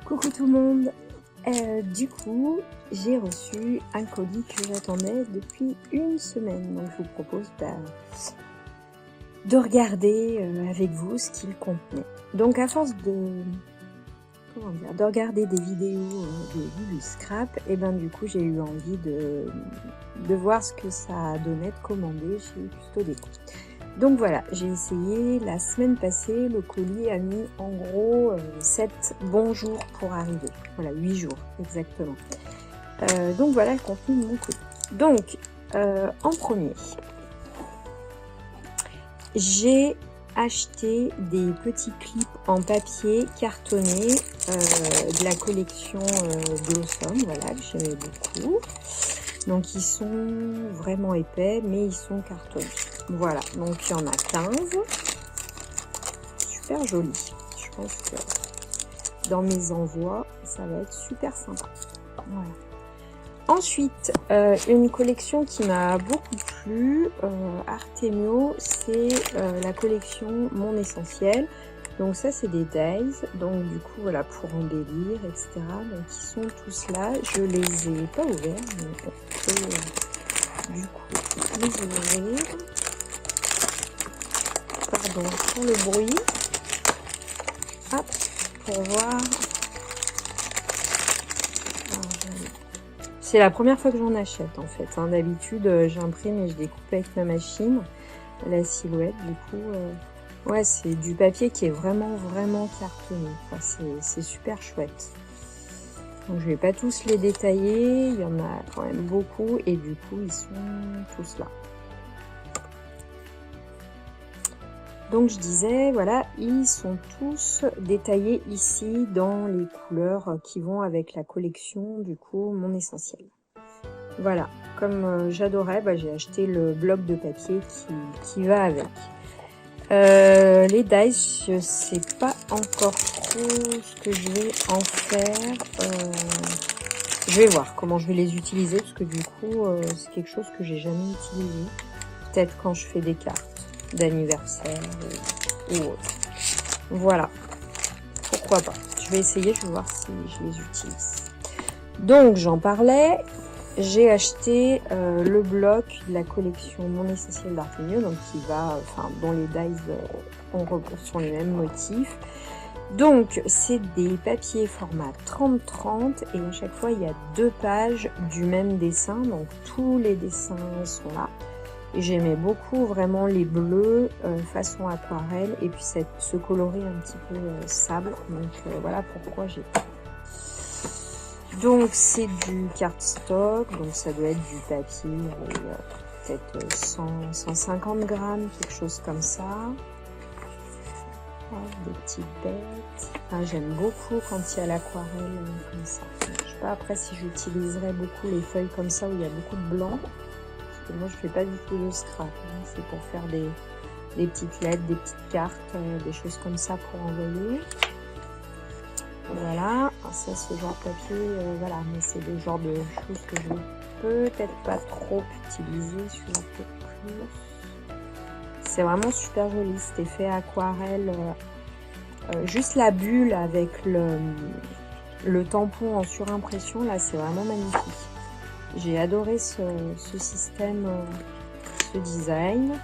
Coucou tout le monde. Du coup, j'ai reçu un colis que j'attendais depuis une semaine. Donc je vous propose de regarder avec vous ce qu'il contenait. Donc à force de regarder des vidéos de Lulu Scrap, et ben du coup j'ai eu envie de voir ce que ça donnait de commander chez Custo Déco. Donc voilà, j'ai essayé la semaine passée, le colis a mis en gros 7 bons jours pour arriver. Voilà, 8 jours exactement. Donc voilà le contenu de mon colis. Donc, en premier, j'ai acheté des petits clips en papier cartonné de la collection Blossom, voilà, que j'aimais beaucoup. Donc ils sont vraiment épais, mais ils sont cartonnés. Voilà, donc il y en a 15. Super joli. Je pense que dans mes envois, ça va être super sympa. Voilà. Ensuite, une collection qui m'a beaucoup plu, Artemio, c'est la collection Mon Essentiel. Donc ça, c'est des days. Donc du coup, voilà, pour embellir, etc. Donc ils sont tous là. Je les ai pas ouverts, mais on peut du coup les ouvrir. Pardon pour le bruit. Hop, pour voir. C'est la première fois que j'en achète en fait. Hein. D'habitude, j'imprime et je découpe avec ma machine la silhouette. Du coup, ouais, c'est du papier qui est vraiment cartonné. Enfin, c'est super chouette. Donc, je vais pas tous les détailler. Il y en a quand même beaucoup et du coup, ils sont tous là. Donc je disais, voilà, ils sont tous détaillés ici dans les couleurs qui vont avec la collection, du coup, Mon Essentiel. Voilà, comme j'adorais, j'ai acheté le bloc de papier qui va avec. Les dice, je sais pas encore trop ce que je vais en faire. Je vais voir comment je vais les utiliser, parce que du coup, c'est quelque chose que j'ai jamais utilisé. Peut-être quand je fais des cartes d'anniversaire ou autre. Voilà, pourquoi pas. Je vais essayer, je vais voir si je les utilise. Donc j'en parlais, j'ai acheté le bloc de la collection Mon Essentiel d'Artemio, donc qui va, dont les dies sont les mêmes motifs. Donc c'est des papiers format 30-30 et à chaque fois il y a 2 pages du même dessin, donc tous les dessins sont là. J'aimais beaucoup vraiment les bleus façon aquarelle et puis ce coloris un petit peu sable. Donc voilà pourquoi j'ai pris. Donc c'est du cardstock, donc ça doit être du papier avec peut-être 150 grammes, quelque chose comme ça. Des petites bêtes. Enfin, j'aime beaucoup quand il y a l'aquarelle comme ça. Je sais pas après si j'utiliserai beaucoup les feuilles comme ça où il y a beaucoup de blanc. Moi, je fais pas du tout de scrap. Hein. C'est pour faire des petites lettres, des petites cartes, des choses comme ça pour envoyer. Voilà. Ça, ce genre de papier, voilà. Mais c'est le genre de choses que je vais peut-être pas trop utiliser. Celui-là, peut-être plus. C'est vraiment super joli. Cet effet aquarelle. Juste la bulle avec le tampon en surimpression, là, c'est vraiment magnifique. J'ai adoré ce système, ce design.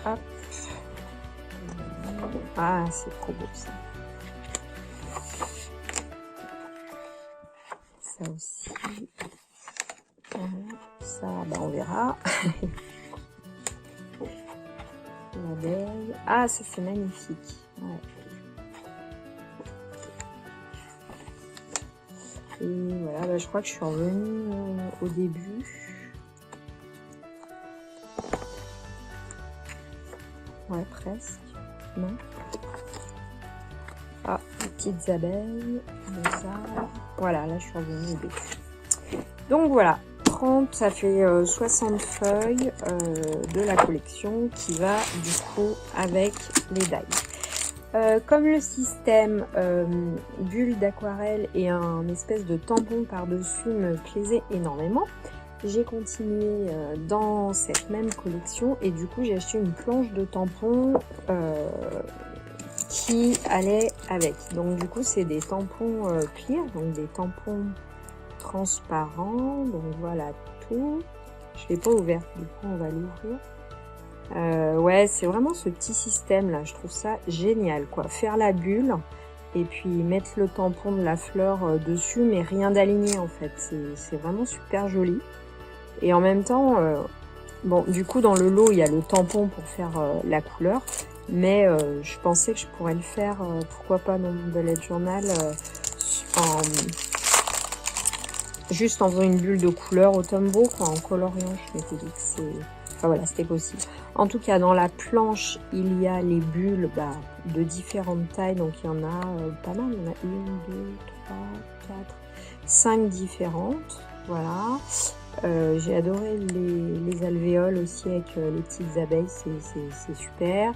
Hop. Ah, c'est trop beau ça. Ça aussi. Ça, on verra. L'abeille. Ah, ça c'est magnifique. Ouais. Et voilà, je crois que je suis revenue au début. Ouais, presque. Non. Ah, les petites abeilles. Ça. Voilà, là je suis revenue au début. Donc voilà, 30, ça fait 60 feuilles de la collection qui va du coup avec les dies. Comme le système bulle d'aquarelle et un espèce de tampon par-dessus me plaisait énormément, j'ai continué dans cette même collection et du coup j'ai acheté une planche de tampons qui allait avec. Donc du coup c'est des tampons clear, donc des tampons transparents. Donc voilà tout. Je l'ai pas ouvert, du coup on va l'ouvrir. Ouais, c'est vraiment ce petit système là, je trouve ça génial quoi. Faire la bulle et puis mettre le tampon de la fleur dessus, mais rien d'aligné en fait. C'est vraiment super joli. Et en même temps, bon, du coup dans le lot il y a le tampon pour faire la couleur, mais je pensais que je pourrais le faire, pourquoi pas dans mon bullet journal, juste en faisant une bulle de couleur au Tombow, quoi, en coloriant. Je m'étais dit que c'est... Enfin voilà, c'était possible. En tout cas, dans la planche, il y a les bulles de différentes tailles. Donc il y en a pas mal. Il y en a 1, 2, 3, 4, 5 différentes. Voilà. J'ai adoré les alvéoles aussi avec les petites abeilles. C'est super.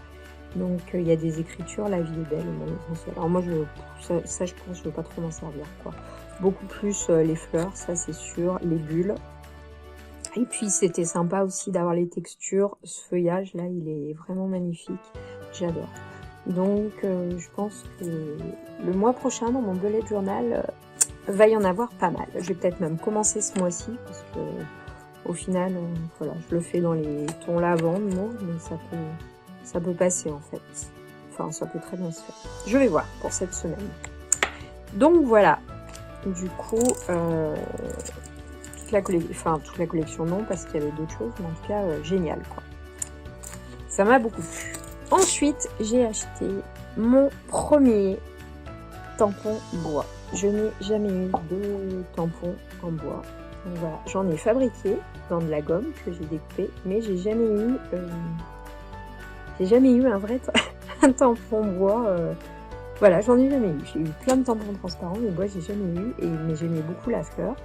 Donc il y a des écritures, la vie est belle, mon essentiel. Alors moi, ça je pense, je ne vais pas trop m'en servir, quoi. Beaucoup plus les fleurs, ça c'est sûr, les bulles. Et puis c'était sympa aussi d'avoir les textures. Ce feuillage là, il est vraiment magnifique. J'adore. Donc je pense que le mois prochain, dans mon bullet journal, va y en avoir pas mal. Je vais peut-être même commencer ce mois-ci, parce que au final, voilà, je le fais dans les tons lavande, moi, mais ça peut passer en fait. Enfin, ça peut très bien se faire. Je vais voir pour cette semaine. Donc voilà. Du coup, toute la collection non, parce qu'il y avait d'autres choses, mais en tout cas, génial quoi. Ça m'a beaucoup plu. Ensuite, j'ai acheté mon premier tampon bois. Je n'ai jamais eu de tampon en bois. Donc voilà, j'en ai fabriqué dans de la gomme que j'ai découpée, mais j'ai jamais eu un vrai un tampon bois. Voilà, j'en ai jamais eu. J'ai eu plein de tampons transparents, mais bois j'ai jamais eu. Mais j'aimais beaucoup la fleur.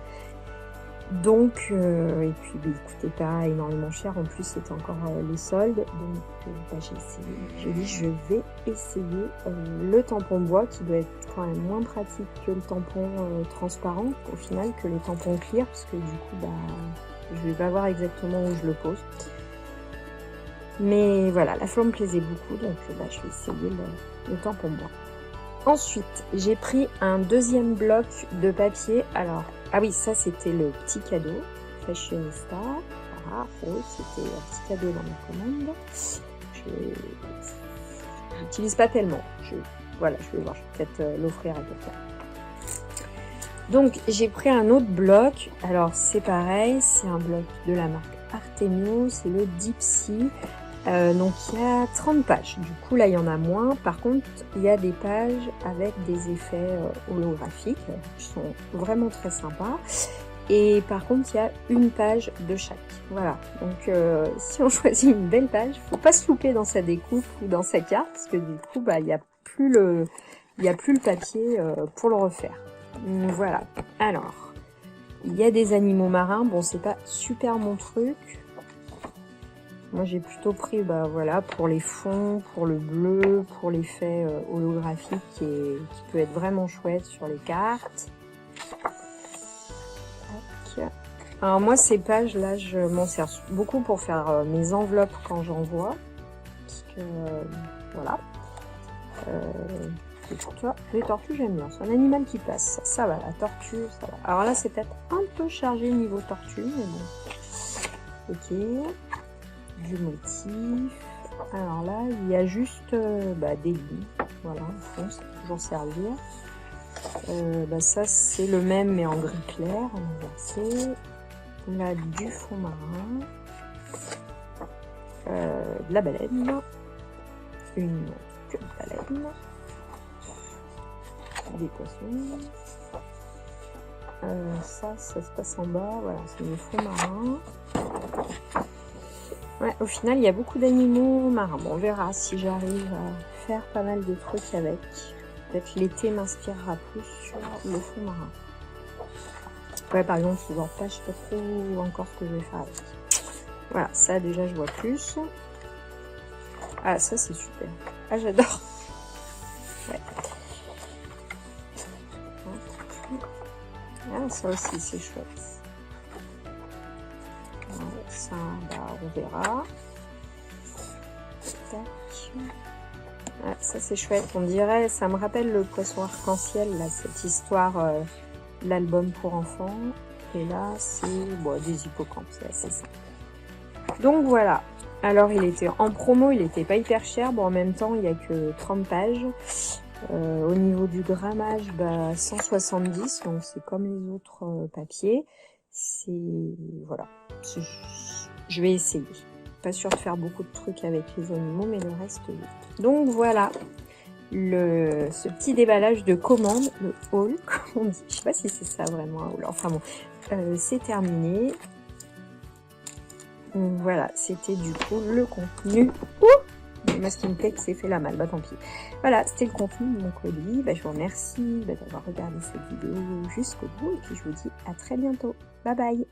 Donc, et puis il coûtait pas énormément cher. En plus, c'était encore les soldes. Donc, j'ai essayé. J'ai dit, je vais essayer le tampon bois qui doit être quand même moins pratique que le tampon transparent au final, que les tampons clear, parce que du coup, je vais pas voir exactement où je le pose. Mais voilà, la fleur me plaisait beaucoup, donc je vais essayer le tampon bois. Ensuite, j'ai pris un deuxième bloc de papier. Alors, ah oui, ça c'était le petit cadeau Fashionista. Voilà, rose, c'était un petit cadeau dans ma commande. Je n'utilise pas tellement. Voilà, je vais voir, je vais peut-être l'offrir à quelqu'un. Donc, j'ai pris un autre bloc. Alors, c'est pareil, c'est un bloc de la marque Artemio, c'est le Dipsy. Donc il y a 30 pages, du coup là il y en a moins. Par contre il y a des pages avec des effets holographiques qui sont vraiment très sympas. Et par contre il y a une page de chaque. Voilà, donc si on choisit une belle page, faut pas se louper dans sa découpe ou dans sa carte, parce que du coup il n'y a plus le papier pour le refaire. Voilà, alors il y a des animaux marins. Bon, c'est pas super mon truc. Moi, j'ai plutôt pris, voilà, pour les fonds, pour le bleu, pour l'effet holographique qui peut être vraiment chouette sur les cartes. Tac. Alors moi, ces pages-là, je m'en sers beaucoup pour faire mes enveloppes quand j'envoie. Parce que, voilà. Les tortues, j'aime bien. C'est un animal qui passe. Ça va, la tortue, ça va. Alors là, c'est peut-être un peu chargé niveau tortue, mais bon. Ok. Du motif. Alors là, il y a juste des lignes. Voilà, au fond, ça peut toujours servir. Ça, c'est le même, mais en gris clair, inversé. Là, du fond marin. De la baleine. Une queue de baleine. Des poissons. Ça se passe en bas. Voilà, c'est le fond marin. Ouais, au final, il y a beaucoup d'animaux marins. Bon, on verra si j'arrive à faire pas mal de trucs avec. Peut-être l'été m'inspirera plus sur le fond marin. Ouais, par exemple, ce genre de page, je sais pas trop encore ce que je vais faire avec. Voilà, ça déjà, je vois plus. Ah, ça, c'est super. Ah, j'adore. Ouais. Ah, ça aussi, c'est chouette. Ça, bah, on verra. Tac. Ah, ça c'est chouette, on dirait, ça me rappelle le poisson arc-en-ciel, là, cette histoire, l'album pour enfants. Et là, c'est bon, des hippocampes, c'est assez simple. Donc voilà. Alors il était en promo, il était pas hyper cher. Bon, en même temps, il y a que 30 pages. Au niveau du grammage, bah, 170, donc c'est comme les autres papiers. C'est voilà. Je vais essayer. Pas sûr de faire beaucoup de trucs avec les animaux, mais le reste, oui. Donc voilà, ce petit déballage de commande, le haul, comme on dit. Je sais pas si c'est ça vraiment un haul. Enfin bon, c'est terminé. Donc voilà, c'était du coup le contenu. Moi, ce qui me plaît, c'est fait la malle. Bah tant pis. Voilà, c'était le contenu de mon colis. Bah, je vous remercie d'avoir regardé cette vidéo jusqu'au bout. Et puis je vous dis à très bientôt. Bye bye.